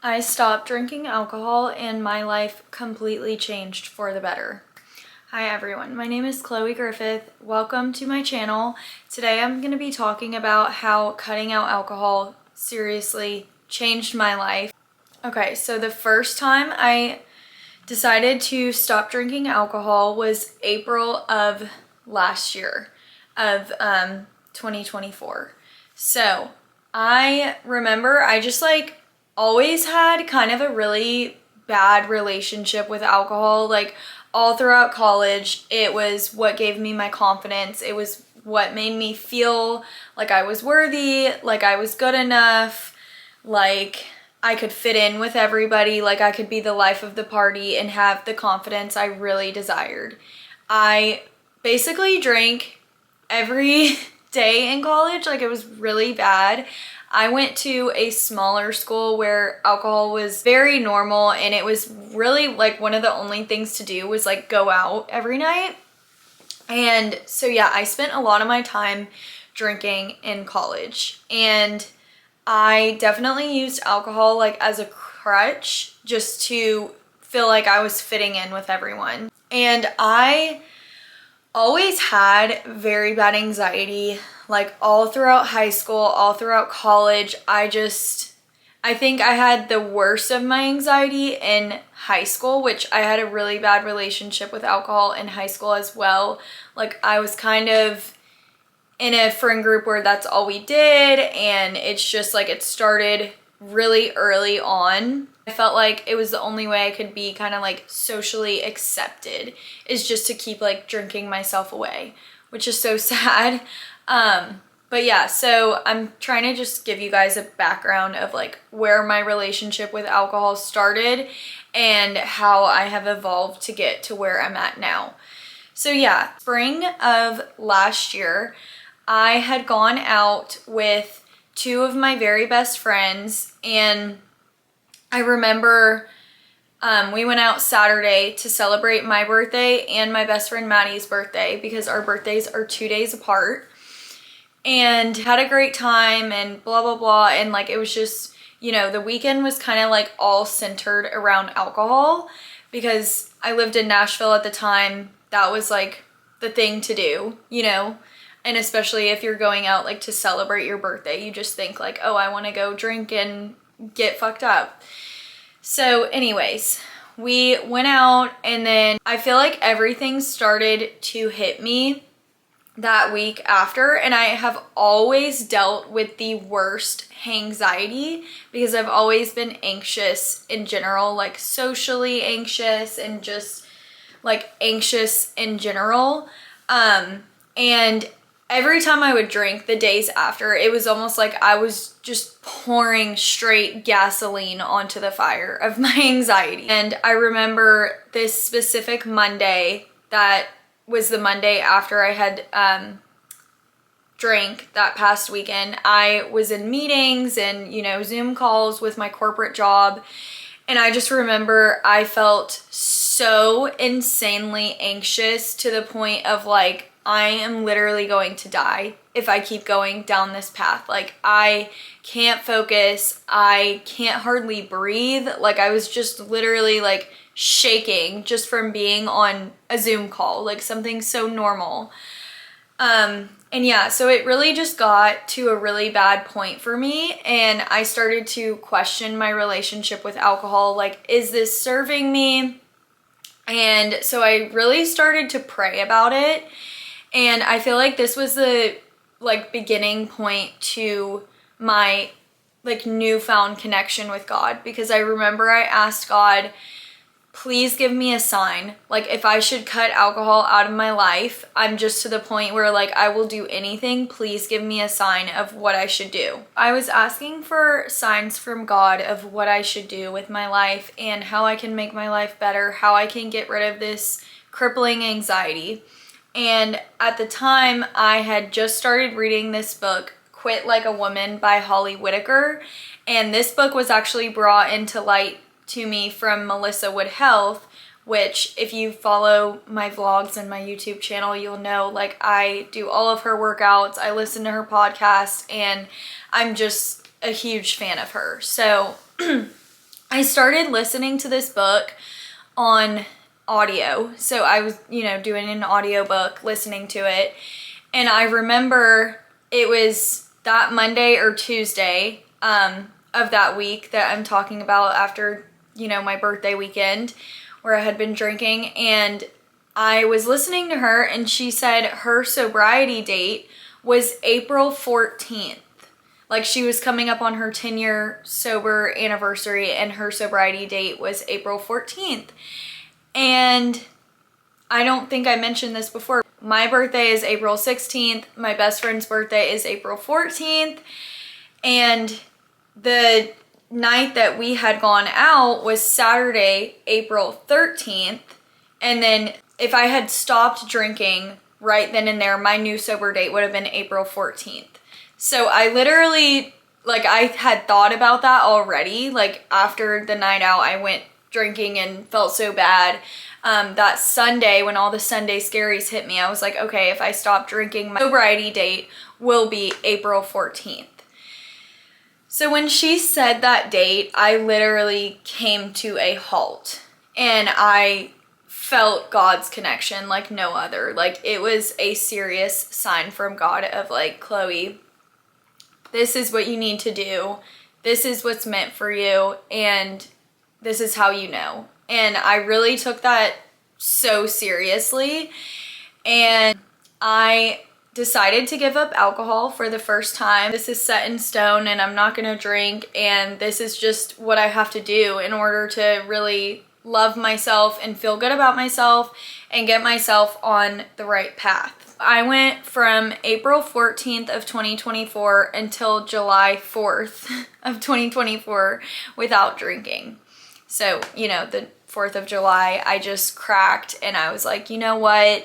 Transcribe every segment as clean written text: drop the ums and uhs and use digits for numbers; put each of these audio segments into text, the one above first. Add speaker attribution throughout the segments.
Speaker 1: I stopped drinking alcohol and my life completely changed for the better. Hi everyone, my name is Chloe Griffith. Welcome to my channel. Today I'm going to be talking about how cutting out alcohol seriously changed my life. Okay, so the first time I decided to stop drinking alcohol was April of last year of 2024. So I remember I just always had kind of a really bad relationship with alcohol. Like all throughout college, it was what gave me my confidence. It was what made me feel like I was worthy, like I was good enough, like I could fit in with everybody, like I could be the life of the party and have the confidence I really desired. I basically drank every day in college, like it was really bad. I went to a smaller school where alcohol was very normal and it was really like one of the only things to do was like go out every night. And so yeah, I spent a lot of my time drinking in college and I definitely used alcohol like as a crutch just to feel like I was fitting in with everyone. And I always had very bad anxiety, like all throughout high school, all throughout college. I think I had the worst of my anxiety in high school, which I had a really bad relationship with alcohol in high school as well. Like I was kind of in a friend group where that's all we did, and it's just like it started really early on. I felt like it was the only way I could be kind of like socially accepted is just to keep like drinking myself away, which is so sad. But yeah, so I'm trying to just give you guys a background of like where my relationship with alcohol started and how I have evolved to get to where I'm at now. So yeah, spring of last year, I had gone out with two of my very best friends, and I remember we went out Saturday to celebrate my birthday and my best friend Maddie's birthday because our birthdays are 2 days apart, and had a great time and blah blah blah. And like it was just, you know, the weekend was kind of like all centered around alcohol because I lived in Nashville at the time. That was like the thing to do, you know. And especially if you're going out like to celebrate your birthday, you just think like, oh, I want to go drink and get fucked up. So anyways, we went out, and then I feel like everything started to hit me that week after, and I have always dealt with the worst anxiety because I've always been anxious in general, like socially anxious and just like anxious in general. And every time I would drink the days after, it was almost like I was just pouring straight gasoline onto the fire of my anxiety. And I remember this specific Monday that was the Monday after I had drank that past weekend. I was in meetings and, you know, Zoom calls with my corporate job. And I just remember I felt so insanely anxious to the point of like, I am literally going to die if I keep going down this path. Like I can't focus. I can't hardly breathe. Like I was just literally like shaking just from being on a Zoom call, like something so normal. And yeah, so it really just got to a really bad point for me, and I started to question my relationship with alcohol. Like, is this serving me? And so I really started to pray about it. And I feel like this was the like beginning point to my like newfound connection with God, because I remember I asked God, please give me a sign. Like if I should cut alcohol out of my life, I'm just to the point where like I will do anything. Please give me a sign of what I should do. I was asking for signs from God of what I should do with my life and how I can make my life better, how I can get rid of this crippling anxiety. And at the time, I had just started reading this book, Quit Like a Woman by Holly Whitaker. And this book was actually brought into light to me from Melissa Wood Health, which if you follow my vlogs and my YouTube channel, you'll know like I do all of her workouts, I listen to her podcast, and I'm just a huge fan of her. So I started listening to this book on audio. So I was, doing an audiobook, listening to it. And I remember it was that Monday or Tuesday of that week that I'm talking about after, my birthday weekend where I had been drinking. And I was listening to her and she said her sobriety date was April 14th. Like she was coming up on her 10-year sober anniversary and her sobriety date was April 14th. And I don't think I mentioned this before. My birthday is April 16th. My best friend's birthday is April 14th. And the night that we had gone out was Saturday, April 13th. And then if I had stopped drinking right then and there, my new sober date would have been April 14th. So I literally, I had thought about that already. After the night out, I went drinking and felt so bad. That Sunday, when all the Sunday scaries hit me, I was like, okay, if I stop drinking, my sobriety date will be April 14th. So when she said that date, I literally came to a halt. And I felt God's connection like no other. It was a serious sign from God of Chloe, this is what you need to do. This is what's meant for you. And this is how you know. And I really took that so seriously. And I decided to give up alcohol for the first time. This is set in stone and I'm not gonna drink. And this is just what I have to do in order to really love myself and feel good about myself and get myself on the right path. I went from April 14th of 2024 until July 4th of 2024 without drinking. So, the 4th of July, I just cracked and I was like, you know what?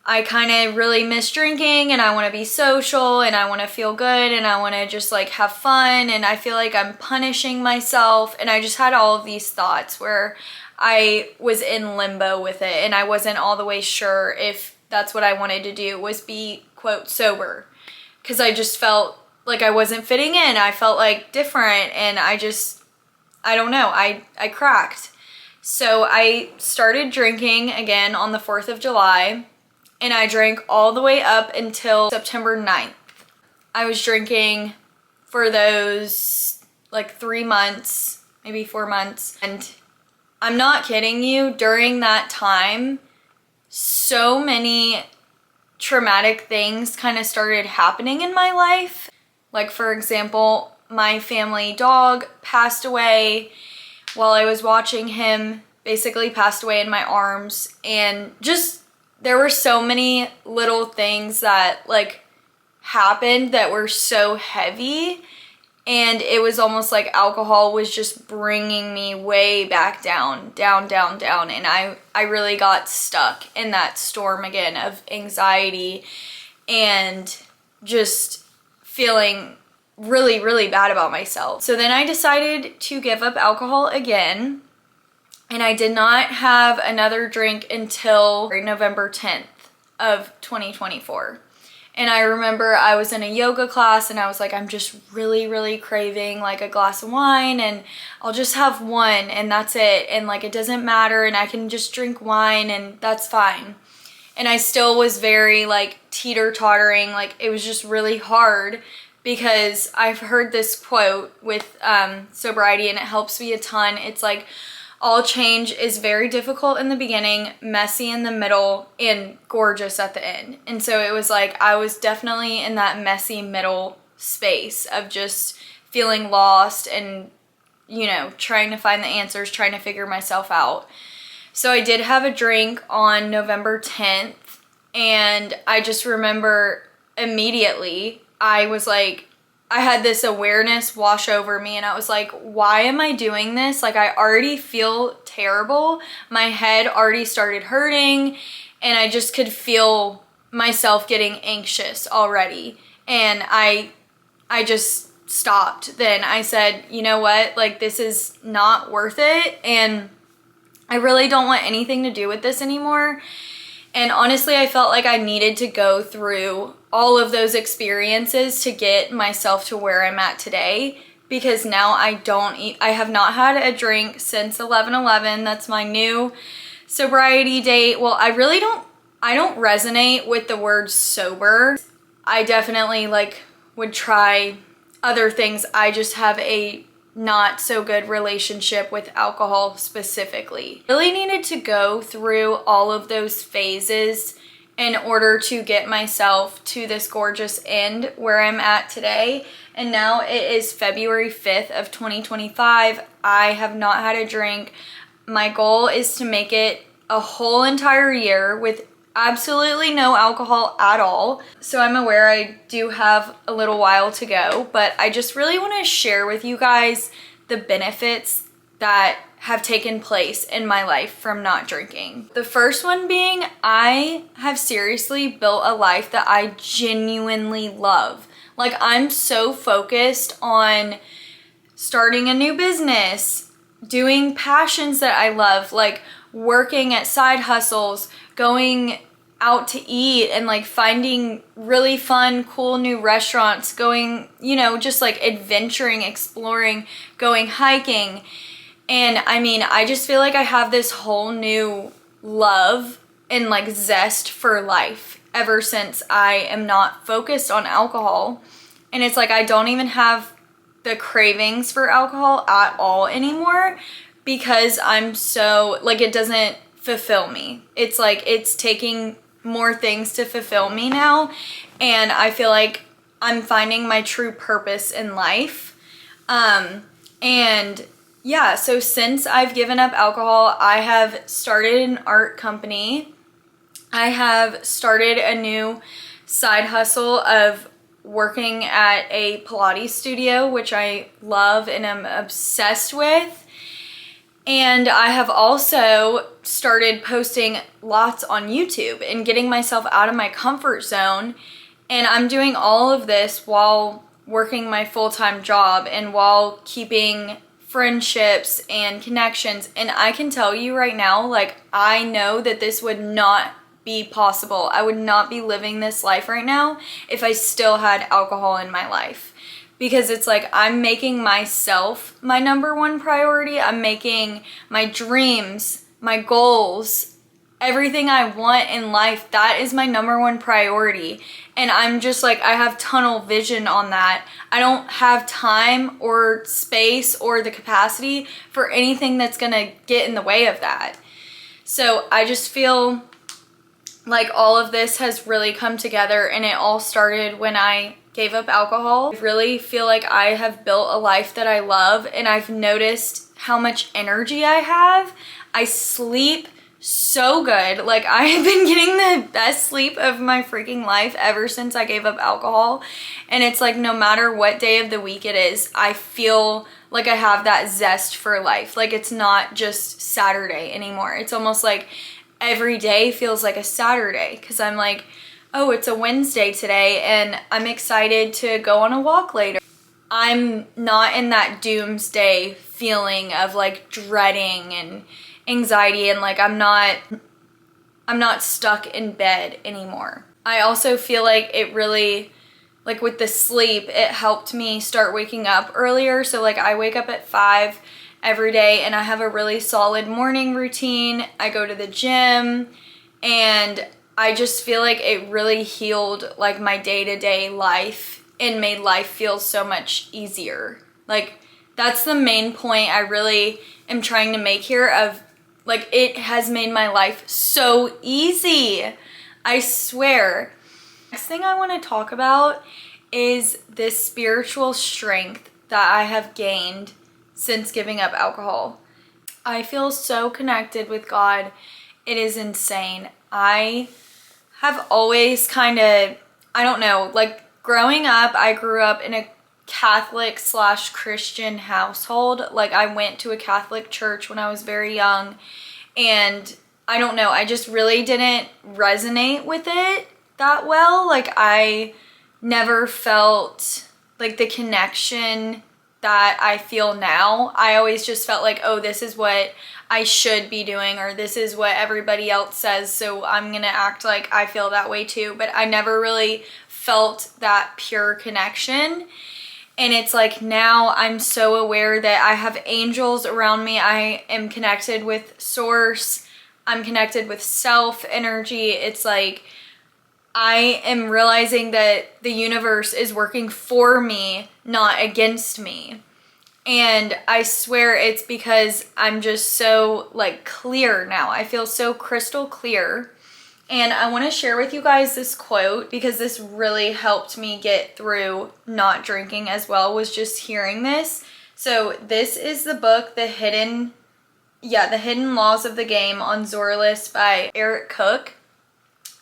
Speaker 1: I kind of really miss drinking and I want to be social and I want to feel good and I want to just have fun and I feel like I'm punishing myself. And I just had all of these thoughts where I was in limbo with it and I wasn't all the way sure if that's what I wanted to do, was be, quote, sober. Because I just felt like I wasn't fitting in. I felt different and I don't know, I cracked. So I started drinking again on the 4th of July and I drank all the way up until September 9th. I was drinking for those 3 months, maybe 4 months. And I'm not kidding you, during that time, so many traumatic things kind of started happening in my life. For example, my family dog passed away while I was watching him, basically passed away in my arms. And just, there were so many little things that happened that were so heavy. And it was almost like alcohol was just bringing me way back down. And I really got stuck in that storm again of anxiety and just feeling really, really bad about myself. So then I decided to give up alcohol again. And I did not have another drink until November 10th of 2024. And I remember I was in a yoga class and I was like, I'm just really, really craving a glass of wine and I'll just have one and that's it. And it doesn't matter and I can just drink wine and that's fine. And I still was very teeter-tottering. It was just really hard because I've heard this quote with sobriety and it helps me a ton. It's all change is very difficult in the beginning, messy in the middle, and gorgeous at the end. And so it was I was definitely in that messy middle space of just feeling lost and, trying to find the answers, trying to figure myself out. So I did have a drink on November 10th, and I just remember immediately I was I had this awareness wash over me and I was like, why am I doing this? I already feel terrible. My head already started hurting and I just could feel myself getting anxious already. And I just stopped. Then I said, you know what? This is not worth it. And I really don't want anything to do with this anymore. And honestly, I felt like I needed to go through all of those experiences to get myself to where I'm at today because now I don't eat. I have not had a drink since 11/11. That's my new sobriety date. Well, I don't resonate with the word sober. I definitely like would try other things. I just have a not so good relationship with alcohol specifically. Really needed to go through all of those phases in order to get myself to this gorgeous end where I'm at today. And now it is February 5th of 2025. I have not had a drink. My goal is to make it a whole entire year with absolutely no alcohol at all. So I'm aware I do have a little while to go, but I just really want to share with you guys the benefits that have taken place in my life from not drinking. The first one being, I have seriously built a life that I genuinely love. Like, I'm so focused on starting a new business, doing passions that I love, like working at side hustles, going out to eat and like finding really fun, cool new restaurants, going, you know, just like adventuring, exploring, going hiking. And I mean, I just feel like I have this whole new love and like zest for life ever since I am not focused on alcohol. And it's like I don't even have the cravings for alcohol at all anymore because I'm so, like, it doesn't fulfill me. It's like it's taking more things to fulfill me now, and I feel like I'm finding my true purpose in life. And yeah, so since I've given up alcohol, I have started an art company. I have started a new side hustle of working at a Pilates studio, which I love and am obsessed with. And I have also started posting lots on YouTube and getting myself out of my comfort zone. And I'm doing all of this while working my full-time job and while keeping friendships and connections. And I can tell you right now, like, I know that this would not be possible. I would not be living this life right now if I still had alcohol in my life. Because it's like I'm making myself my number one priority. I'm making my dreams, my goals, everything I want in life, that is my number one priority. And I'm just like, I have tunnel vision on that. I don't have time or space or the capacity for anything that's gonna get in the way of that. So I just feel like all of this has really come together, and it all started when I gave up alcohol. I really feel like I have built a life that I love, and I've noticed how much energy I have. I sleep so good. Like, I have been getting the best sleep of my freaking life ever since I gave up alcohol. And it's like, no matter what day of the week it is, I feel like I have that zest for life. Like, it's not just Saturday anymore. It's almost like every day feels like a Saturday, because I'm like, oh, it's a Wednesday today and I'm excited to go on a walk later. I'm not in that doomsday feeling of like dreading and anxiety, and like I'm not stuck in bed anymore. I also feel like it really, like with the sleep, it helped me start waking up earlier. So like I wake up at 5 every day and I have a really solid morning routine. I go to the gym, and I just feel like it really healed like my day-to-day life and made life feel so much easier. Like, that's the main point I really am trying to make here, of like, it has made my life so easy. I swear. Next thing I want to talk about is this spiritual strength that I have gained since giving up alcohol. I feel so connected with God. It is insane. I have always kind of, I don't know, like growing up, I grew up in a Catholic / Christian household. Like, I went to a Catholic church when I was very young, and I don't know, I just really didn't resonate with it that well. Like, I never felt like the connection that I feel now. I always just felt like, oh, this is what I should be doing, or this is what everybody else says, so I'm gonna act like I feel that way too. But I never really felt that pure connection. And it's like now I'm so aware that I have angels around me. I am connected with source. I'm connected with self energy. It's like I am realizing that the universe is working for me, not against me. And I swear it's because I'm just so like clear now. I feel so crystal clear. And I want to share with you guys this quote because this really helped me get through not drinking as well, was just hearing this. So this is the book, The Hidden Laws of the Game on Zorlist by Eric Cook.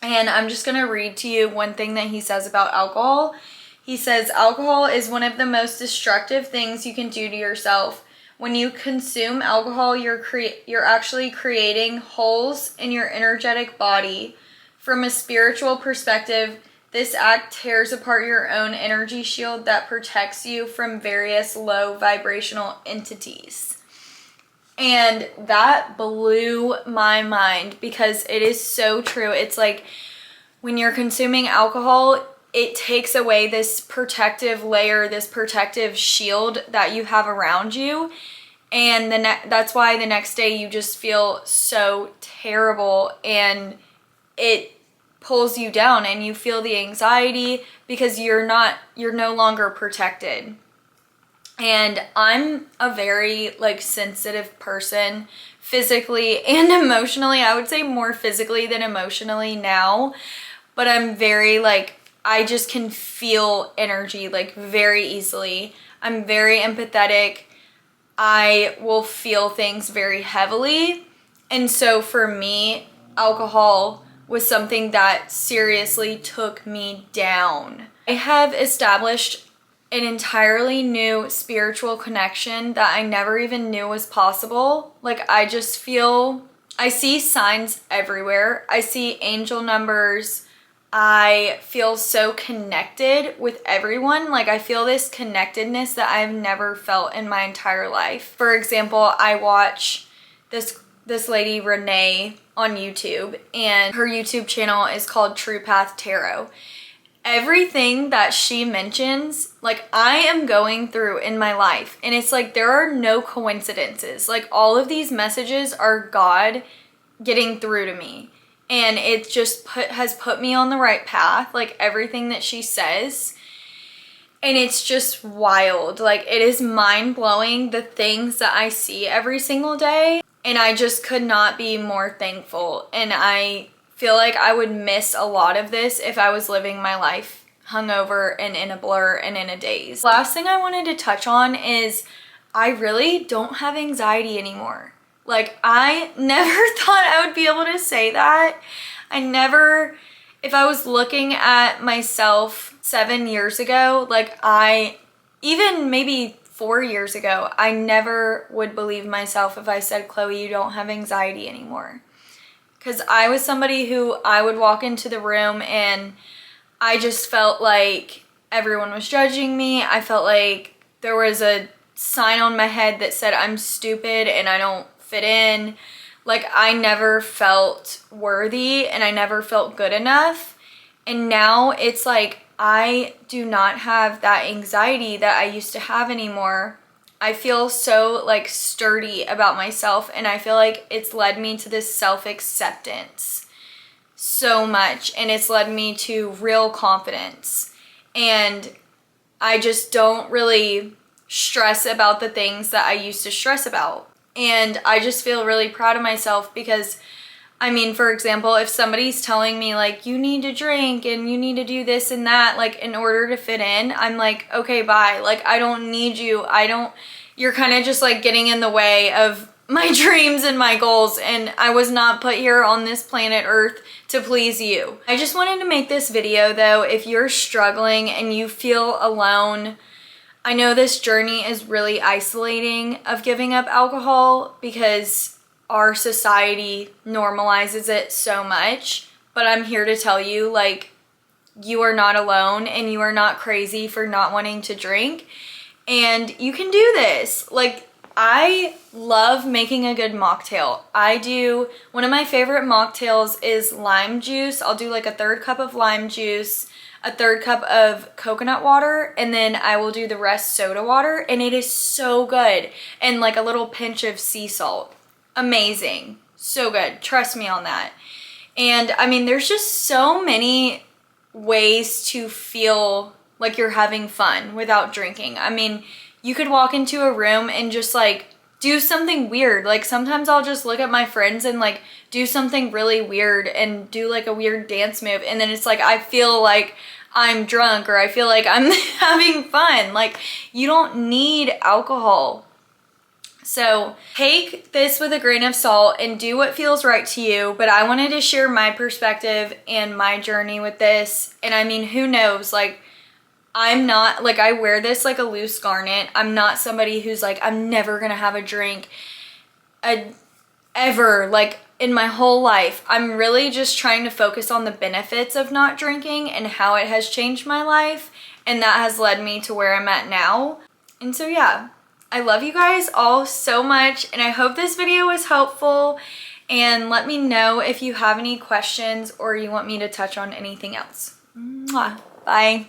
Speaker 1: And I'm just going to read to you one thing that he says about alcohol. He says, alcohol is one of the most destructive things you can do to yourself. When you consume alcohol, you're actually creating holes in your energetic body. From a spiritual perspective, this act tears apart your own energy shield that protects you from various low vibrational entities. And that blew my mind because it is so true. It's like when you're consuming alcohol, it takes away this protective layer, this protective shield that you have around you. And that's why the next day you just feel so terrible and it pulls you down and you feel the anxiety because you're no longer protected. And I'm a very like sensitive person physically and emotionally. I would say more physically than emotionally now, but I'm very like, I just can feel energy like very easily. I'm very empathetic. I will feel things very heavily. And so for me, alcohol was something that seriously took me down. I have established an entirely new spiritual connection that I never even knew was possible. Like I see signs everywhere. I see angel numbers. I feel so connected with everyone. Like I feel this connectedness that I've never felt in my entire life. For example, I watch this lady Renee on YouTube, and her YouTube channel is called True Path Tarot. Everything that she mentions, like I am going through in my life, and it's like there are no coincidences. Like all of these messages are God getting through to me. And it just has put me on the right path, like everything that she says. And it's just wild. Like it is mind-blowing the things that I see every single day. And I just could not be more thankful. And I feel like I would miss a lot of this if I was living my life hungover and in a blur and in a daze. Last thing I wanted to touch on is I really don't have anxiety anymore. Like I never thought I would be able to say that. If I was looking at myself 7 years ago, like even maybe 4 years ago, I never would believe myself if I said, Chloe, you don't have anxiety anymore. Because I was somebody who I would walk into the room and I just felt like everyone was judging me. I felt like there was a sign on my head that said I'm stupid and I don't fit in. Like I never felt worthy and I never felt good enough. And now it's like I do not have that anxiety that I used to have anymore. I feel so like sturdy about myself, and I feel like it's led me to this self-acceptance so much, and it's led me to real confidence. And I just don't really stress about the things that I used to stress about. And I just feel really proud of myself because, I mean, for example, if somebody's telling me like, you need to drink and you need to do this and that, like in order to fit in, I'm like, okay, bye. Like, I don't need you. You're kind of just like getting in the way of my dreams and my goals. And I was not put here on this planet Earth to please you. I just wanted to make this video though. If you're struggling and you feel alone, I know this journey is really isolating of giving up alcohol because our society normalizes it so much, but I'm here to tell you, like, you are not alone and you are not crazy for not wanting to drink, and you can do this. Like, I love making a good mocktail. One of my favorite mocktails is lime juice. I'll do like a 1/3 cup of lime juice, a third cup of coconut water, and then I will do the rest soda water, and it is so good. And like a little pinch of sea salt. Amazing. So good. Trust me on that. And I mean, there's just so many ways to feel like you're having fun without drinking. I mean, you could walk into a room and just like do something weird. Like sometimes I'll just look at my friends and like do something really weird and do like a weird dance move, and then it's like I feel like I'm drunk, or I feel like I'm having fun. Like, you don't need alcohol. So take this with a grain of salt and do what feels right to you. But I wanted to share my perspective and my journey with this. And I mean, who knows, like, I'm not, like, I wear this like a loose garnet. I'm not somebody who's like, I'm never gonna have a drink ever, like, in my whole life. I'm really just trying to focus on the benefits of not drinking and how it has changed my life. And that has led me to where I'm at now. And so, yeah, I love you guys all so much. And I hope this video was helpful. And let me know if you have any questions or you want me to touch on anything else. Mwah. Bye.